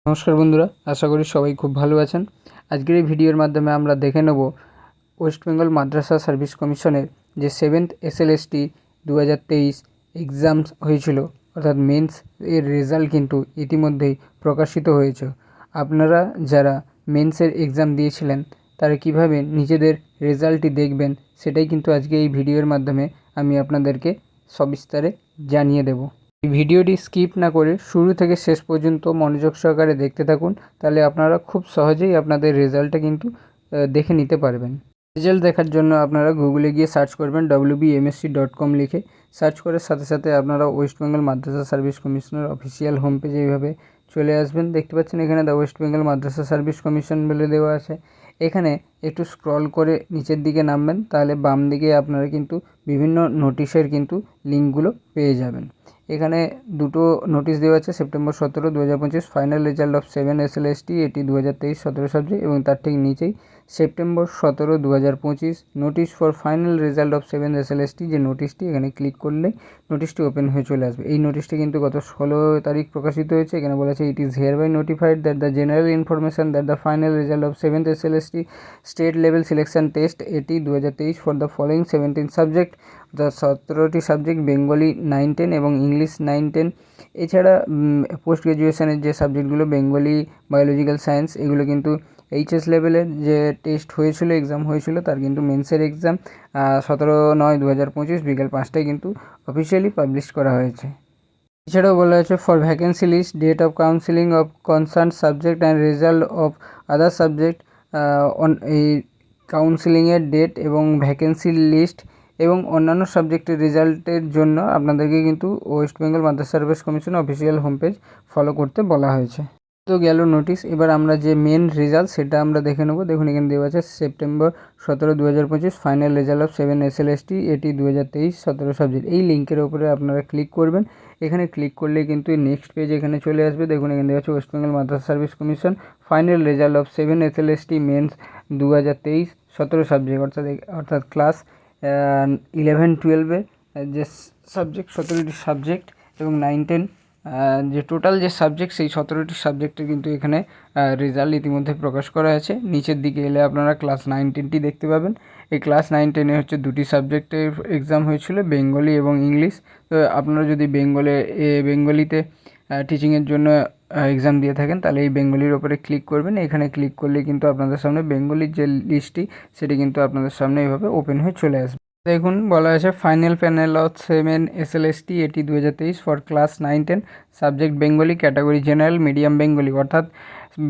নমস্কার বন্ধুরা, আশা করি সবাই খুব ভালো আছেন। আজকের এই ভিডিওর মাধ্যমে আমরা দেখে নেব ওয়েস্ট বেঙ্গল মাদ্রাসা সার্ভিস কমিশনের যে 7th SLST 2023 এক্সামস হয়েছিল, অর্থাৎ মেন্স এর রেজাল্ট কিন্তু ইতিমধ্যেই প্রকাশিত হয়েছে। আপনারা যারা মেন্সের এক্সাম দিয়েছিলেন তারা কিভাবে নিজেদের রেজাল্টটি দেখবেন সেটাই কিন্তু আজকে এই ভিডিওর মাধ্যমে আমি আপনাদেরকে সবিস্তারে জানিয়ে দেব। এই ভিডিওটি স্কিপ না করে শুরু থেকে শেষ পর্যন্ত মনোযোগ সহকারে দেখতে থাকুন, তাহলে আপনারা খুব সহজেই আপনাদের রেজাল্টটা কিন্তু দেখে নিতে পারবেন। রেজাল্ট দেখার জন্য আপনারা গুগলে গিয়ে সার্চ করবেন wbmsc.com লিখে। সার্চ করার সাথে সাথে আপনারা ওয়েস্ট বেঙ্গল মাদ্রাসা সার্ভিস কমিশনের অফিসিয়াল হোম পেজে এইভাবে চলে আসবেন। দেখতে পাচ্ছেন এখানে the West Bengal Madrasah service commission বলে দেওয়া আছে। এখানে একটু স্ক্রল করে নিচের দিকে নামবেন, তাহলে বাম দিকে আপনারা কিন্তু বিভিন্ন নোটিশের কিন্তু লিঙ্কগুলো পেয়ে যাবেন। এখানে দুটো নোটিশ দেওয়া আছে, September 17, 2025 final result of 7 SLST, এটি 2023 17 সাবজেক্ট, এবং তার ঠিক নিচেই September 17, 2025 notice for final result of 7 SLST, যে নোটিশটি এখানে ক্লিক করলে নোটিশটি ওপেন হয়ে চলে আসবে। এই নোটিশটি কিন্তু গত 16 তারিখ প্রকাশিত হয়েছে। এখানে বলা আছে, it is hereby notified that the general information that the final result of 7th SLST state level selection test এটি 2023 ফর দ্য ফলোয়িং 17 সাবজেক্ট, অর্থাৎ 17টি সাবজেক্ট, বেঙ্গলি 9, 10 এবং ইংলিশ 9, 10। এছাড়া পোস্ট গ্র্যাজুয়েশনের যে সাবজেক্টগুলো বেঙ্গলি, বায়োলজিক্যাল সায়েন্স, এগুলো কিন্তু HS লেভেলের যে টেস্ট হয়েছিল, এক্সাম হয়েছিল, তার কিন্তু মেন্সের এক্সাম 17/9/2025 বিকেল 5টায় কিন্তু অফিসিয়ালি পাবলিশ করা হয়েছে। এছাড়াও বলা হয়েছে, for vacancy list, date of counselling of concern subject and result of other subject, এই কাউন্সিলিংয়ের ডেট এবং ভ্যাকেন্সি লিস্ট এবং অন্যান্য সাবজেক্টের রেজাল্টের জন্য আপনাদেরকে কিন্তু West Bengal Madrasah service Commission official home page follow করতে বলা হয়েছে। তো গেল নোটিশ। এবার আমরা যে মেন রেজাল্ট সেটা আমরা দেখে নেব। দেখুন এখানে দেওয়া আছে, September 17, 2025 final result of 7 SLST, এটি 2023 17 সাবজেক্ট। এই লিঙ্কের ওপরে আপনারা ক্লিক করবেন। এখানে ক্লিক করলে কিন্তু নেক্সট পেজ এখানে চলে আসবে। দেখুন এখানে দেওয়া আছে, west Bengal Madrasah service commission final result of 7 SLST mains 2023 17 subject, অর্থাৎ ক্লাস 11-12 যে সাবজেক্ট 17টি সাবজেক্ট এবং 9, 10 যে টোটাল যে সাবজেক্ট, সেই 17টি সাবজেক্টে কিন্তু এখানে রেজাল্ট ইতিমধ্যে প্রকাশ করা আছে। নিচের দিকে এলে আপনারা ক্লাস 9, 10টি দেখতে পাবেন। এই ক্লাস 9, 10-এ হচ্ছে দুটি সাবজেক্টের এক্সাম হয়েছিল, বেঙ্গলি এবং ইংলিশ। তো আপনারা যদি বেঙ্গলিতে টিচিংয়ের জন্য এক্সাম দিয়ে থাকেন, তাহলে এই বেঙ্গলির ওপরে ক্লিক করবেন। এখানে ক্লিক করলে কিন্তু আপনাদের সামনে বেঙ্গলির যে লিস্টটি সেটি কিন্তু আপনাদের সামনে এইভাবে ওপেন হয়ে চলে আসবে। দেখুন বলা আছে, ফাইনাল প্যানেল অফ 7 SLST, এটি 2023 for class 9, 10 subject Bengali, category general, medium Bengali, অর্থাৎ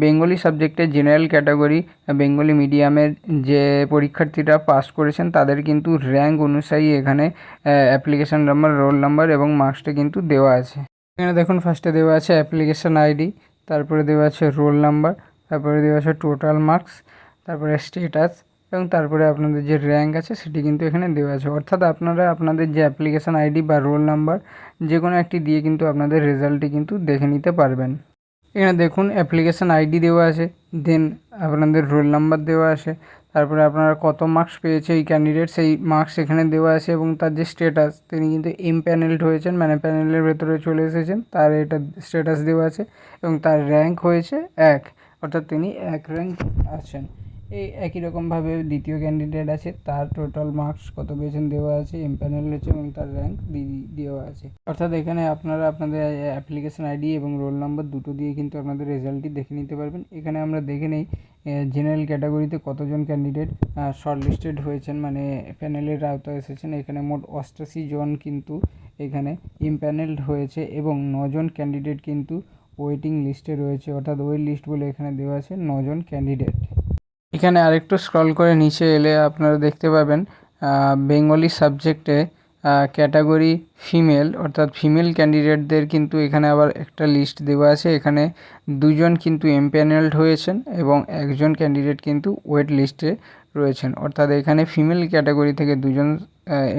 বেঙ্গলি সাবজেক্টে জেনারেল ক্যাটাগরি বেঙ্গলি মিডিয়ামের যে পরীক্ষার্থীরা পাস করেছেন তাদের কিন্তু র্যাঙ্ক অনুযায়ী এখানে অ্যাপ্লিকেশান নাম্বার, রোল নাম্বার এবং মার্কসটা কিন্তু দেওয়া আছে। এখানে দেখুন ফার্স্টে দেওয়া আছে অ্যাপ্লিকেশান আইডি, তারপরে দেওয়া আছে রোল নাম্বার, তারপরে দেওয়া আছে টোটাল মার্কস, তারপরে স্টেটাস, এবং তারপরে আপনাদের যে র্যাঙ্ক আছে সেটি কিন্তু এখানে দেওয়া আছে। অর্থাৎ আপনারা আপনাদের যে অ্যাপ্লিকেশান আইডি বা রোল নাম্বার যে কোনো একটি দিয়ে কিন্তু আপনাদের রেজাল্টটি কিন্তু দেখে নিতে পারবেন। এখানে দেখুন অ্যাপ্লিকেশান আইডি দেওয়া আছে, দেন আপনাদের রোল নাম্বার দেওয়া আছে, তারপরে আপনারা কত মার্কস পেয়েছে এই ক্যান্ডিডেট, সেই মার্কস এখানে দেওয়া আছে, এবং তার যে স্টেটাস, তিনি কিন্তু প্যানেলড হয়েছেন, মানে প্যানেলের ভেতরে চলে এসেছেন, তার এটা স্টেটাস দেওয়া আছে, এবং তার র্যাঙ্ক হয়েছে 1, অর্থাৎ তিনি 1 র্যাঙ্ক আছেন। এই একই রকমভাবে দ্বিতীয় ক্যান্ডিডেট আছে, তার টোটাল মার্কস কত পেয়েছেন দেওয়া আছে, প্যানেল হয়েছে এবং তার র্যাঙ্ক দেওয়া আছে। অর্থাৎ এখানে আপনারা আপনাদের অ্যাপ্লিকেশান আইডি এবং রোল নাম্বার দুটো দিয়ে কিন্তু আপনাদের রেজাল্টটি দেখে নিতে পারবেন। এখানে আমরা দেখে নেই জেনারেল ক্যাটাগরিতে কতজন ক্যান্ডিডেট শর্টলিস্টেড হয়েছেন, মানে প্যানেলের আওতায় এসেছেন। এখানে মোট 88 জন কিন্তু এখানে ইমপ্যানেলড হয়েছে, এবং 9 জন ক্যান্ডিডেট কিন্তু ওয়েটিং লিস্টে রয়েছে, অর্থাৎ ওয়েট লিস্ট বলে এখানে দেওয়া আছে 9 জন ক্যান্ডিডেট। এখানে আরেকটু স্ক্রল করে নিচে এলে আপনারা দেখতে পাবেন বেঙ্গলি সাবজেক্টে ক্যাটাগরি ফিমেল, অর্থাৎ ফিমেল ক্যান্ডিডেটদের কিন্তু এখানে আবার একটা লিস্ট দেওয়া আছে। এখানে 2 জন কিন্তু এমপ্যানেলড হয়েছেন এবং 1 জন ক্যান্ডিডেট কিন্তু ওয়েট লিস্টে রয়েছেন, অর্থাৎ এখানে ফিমেল ক্যাটাগরি থেকে 2 জন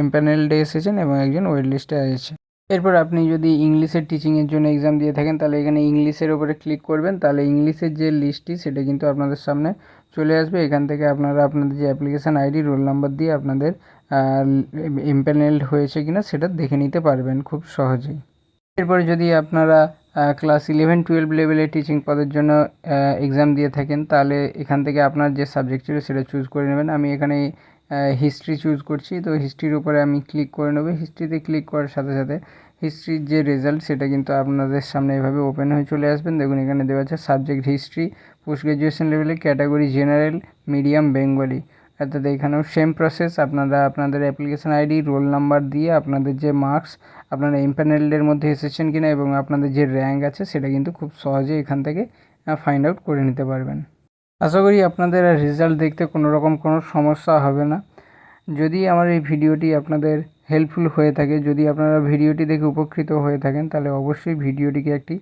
এমপ্যানেলডে এসেছেন এবং 1 জন ওয়েট লিস্টে আছে। এরপর আপনি যদি ইংলিশের টিচিংয়ের জন্য এক্সাম দিয়ে থাকেন, তাহলে এখানে ইংলিশের ওপরে ক্লিক করবেন, তাহলে ইংলিশের যে লিস্টটি সেটা কিন্তু আপনাদের সামনে চলে আসবে। এখান থেকে আপনারা আপনাদের যে অ্যাপ্লিকেশান আইডি, রোল নাম্বার দিয়ে আপনাদের ইমপ্যানেলড হয়েছে কিনা সেটা দেখে নিতে পারবেন খুব সহজেই। এরপরে যদি আপনারা ক্লাস 11-12 লেভেলে টিচিং পদের জন্য এক্সাম দিয়ে থাকেন, তাহলে এখান থেকে আপনার যে সাবজেক্ট ছিল সেটা চুজ করে নেবেন। আমি এখানে হিস্ট্রি চুজ করছি, তো হিস্ট্রির উপরে আমি ক্লিক করে নেব। হিস্ট্রিতে ক্লিক করার সাথে সাথে হিস্ট্রির যে রেজাল্ট সেটা কিন্তু আপনাদের সামনে এভাবে ওপেন হয়ে চলে আসবেন। দেখুন এখানে দেওয়া আছে সাবজেক্ট হিস্ট্রি, পোস্ট গ্রাজুয়েশন লেভেলে, ক্যাটাগরি জেনারেল, মিডিয়াম বেঙ্গলি। অর্থাৎ এখানেও সেম প্রসেস, আপনারা আপনাদের অ্যাপ্লিকেশন আইডি, রোল নাম্বার দিয়ে আপনাদের যে মার্কস, আপনারা এমপ্যানেলের মধ্যে এসেছেন কিনা এবং আপনাদের যে র্যাঙ্ক আছে সেটা কিন্তু খুব সহজে এখান থেকে ফাইন্ড আউট করে নিতে পারবেন। আশা করি আপনাদের রেজাল্ট দেখতে কোনো রকম কোনো সমস্যা হবে না। যদি আমার এই ভিডিওটি আপনাদের হেল্পফুল হয়ে থাকে, যদি আপনারা ভিডিওটি দেখে উপকৃত হয়ে থাকেন, তাহলে অবশ্যই ভিডিওটিকে একটি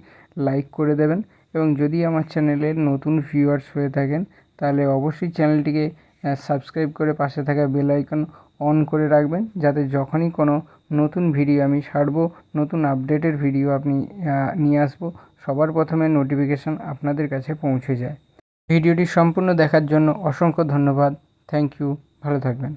লাইক করে দেবেন এবং যদি আমার চ্যানেলের নতুন ভিউয়ার্স হয়ে থাকেন তাহলে অবশ্যই চ্যানেলটিকে সাবস্ক্রাইব করে পাশে থাকা বেল আইকন অন করে রাখবেন, যাতে যখনই কোনো নতুন ভিডিও আমি ছাড়বো, নতুন আপডেটের ভিডিও আপনি নিয়ে আসবো, সবার প্রথমে নোটিফিকেশান আপনাদের কাছে পৌঁছে যায়। ভিডিওটি সম্পূর্ণ দেখার জন্য অসংখ্য ধন্যবাদ। Thank you. ভালো থাকবেন।